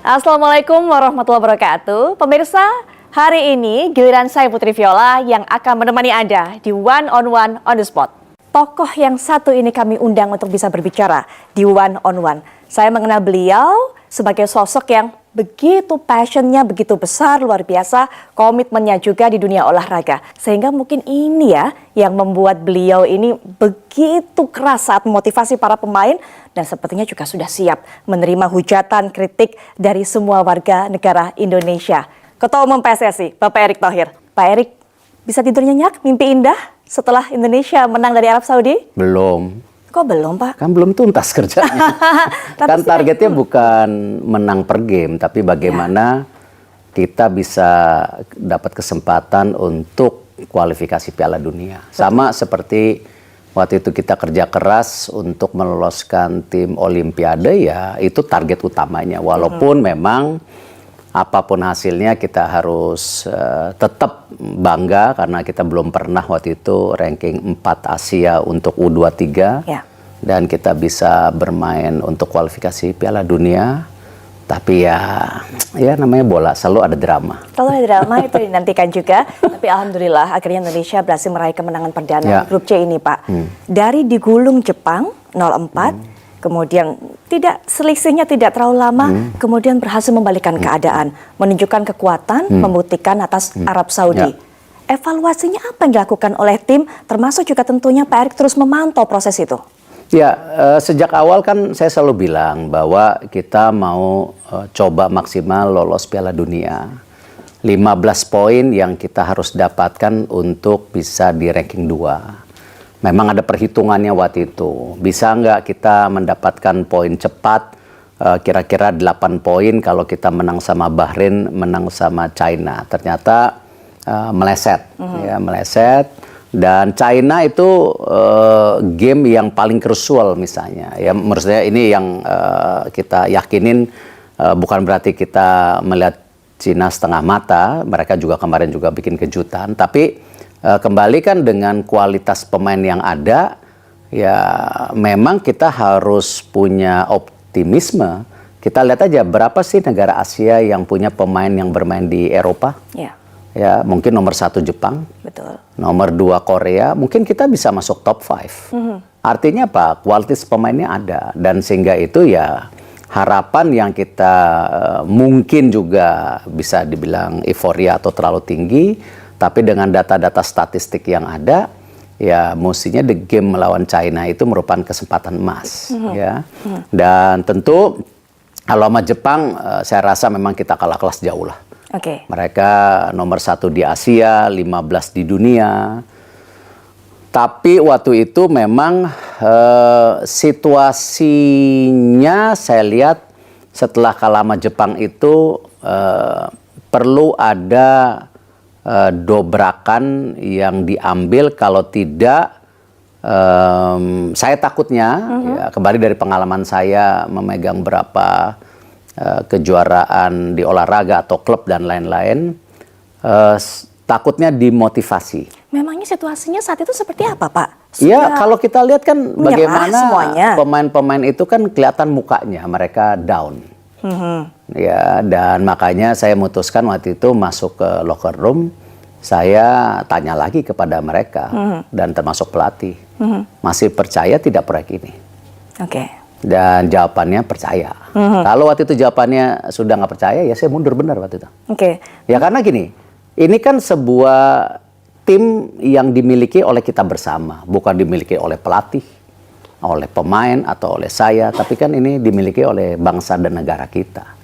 Assalamualaikum warahmatullahi wabarakatuh. Pemirsa, hari ini giliran saya Putri Viola yang akan menemani Anda di One on One on the Spot. Tokoh yang satu ini kami undang untuk bisa berbicara di One on One. Saya mengenal beliau sebagai sosok yang begitu passionnya, begitu besar, luar biasa, komitmennya juga di dunia olahraga. Sehingga mungkin ini ya yang membuat beliau ini begitu keras saat memotivasi para pemain dan sepertinya juga sudah siap menerima hujatan, kritik dari semua warga negara Indonesia. Ketua Umum PSSI, Bapak Erick Thohir. Pak Erick, bisa tidur nyenyak, mimpi indah setelah Indonesia menang dari Arab Saudi? Belum. Kok belum, Pak? Kan belum tuntas kerjanya. Kan targetnya bukan menang per game, tapi bagaimana kita bisa dapat kesempatan untuk kualifikasi Piala Dunia. Sama seperti waktu itu kita kerja keras untuk meloloskan tim Olimpiade, ya itu target utamanya. Walaupun memang apapun hasilnya kita harus tetap bangga karena kita belum pernah waktu itu ranking 4 Asia untuk U23 dan kita bisa bermain untuk kualifikasi Piala Dunia. Tapi ya namanya bola, selalu ada drama. Selalu ada drama, itu dinantikan juga. Tapi alhamdulillah akhirnya Indonesia berhasil meraih kemenangan perdana grup C ini, Pak. Dari digulung Jepang 0-4. Kemudian selisihnya tidak terlalu lama, kemudian berhasil membalikkan keadaan, menunjukkan kekuatan, membuktikan atas Arab Saudi. Evaluasinya apa yang dilakukan oleh tim, termasuk juga tentunya Pak Erick terus memantau proses itu? Ya, sejak awal kan saya selalu bilang bahwa kita mau coba maksimal lolos Piala Dunia. 15 poin yang kita harus dapatkan untuk bisa di ranking 2. Memang ada perhitungannya waktu itu. Bisa nggak kita mendapatkan poin cepat, kira-kira 8 poin kalau kita menang sama Bahrain, menang sama China. Ternyata meleset, ya meleset. Dan China itu game yang paling krusial misalnya. Ya, menurut saya ini yang kita yakinin, bukan berarti kita melihat China setengah mata. Mereka juga kemarin juga bikin kejutan. Tapi kembali kan dengan kualitas pemain yang ada, ya memang kita harus punya optimisme. Kita lihat aja berapa sih negara Asia yang punya pemain yang bermain di Eropa. Ya mungkin nomor 1 Jepang, betul. Nomor 2 Korea, mungkin kita bisa masuk top 5. Artinya apa? Kualitas pemainnya ada, dan sehingga itu ya harapan yang kita mungkin juga bisa dibilang euforia atau terlalu tinggi, tapi dengan data-data statistik yang ada, ya mestinya the game melawan China itu merupakan kesempatan emas, ya. Dan tentu kalau sama Jepang, saya rasa memang kita kalah kelas jauh lah. Mereka nomor 1 di Asia, 15 di dunia. Tapi waktu itu memang situasinya saya lihat setelah kalah sama Jepang itu perlu ada dobrakan yang diambil, kalau tidak saya takutnya ya, kembali dari pengalaman saya memegang berapa kejuaraan di olahraga atau klub dan lain-lain, takutnya dimotivasi. Memangnya situasinya saat itu seperti apa, Pak? Ya kalau kita lihat kan bagaimana pemain-pemain itu kan kelihatan mukanya mereka down. Ya, dan makanya saya memutuskan waktu itu masuk ke locker room, saya tanya lagi kepada mereka dan termasuk pelatih, masih percaya tidak proyek ini? Dan jawabannya percaya. Kalau waktu itu jawabannya sudah nggak percaya, ya saya mundur benar waktu itu. Ya karena gini, ini kan sebuah tim yang dimiliki oleh kita bersama, bukan dimiliki oleh pelatih, oleh pemain atau oleh saya, tapi kan ini dimiliki oleh bangsa dan negara kita.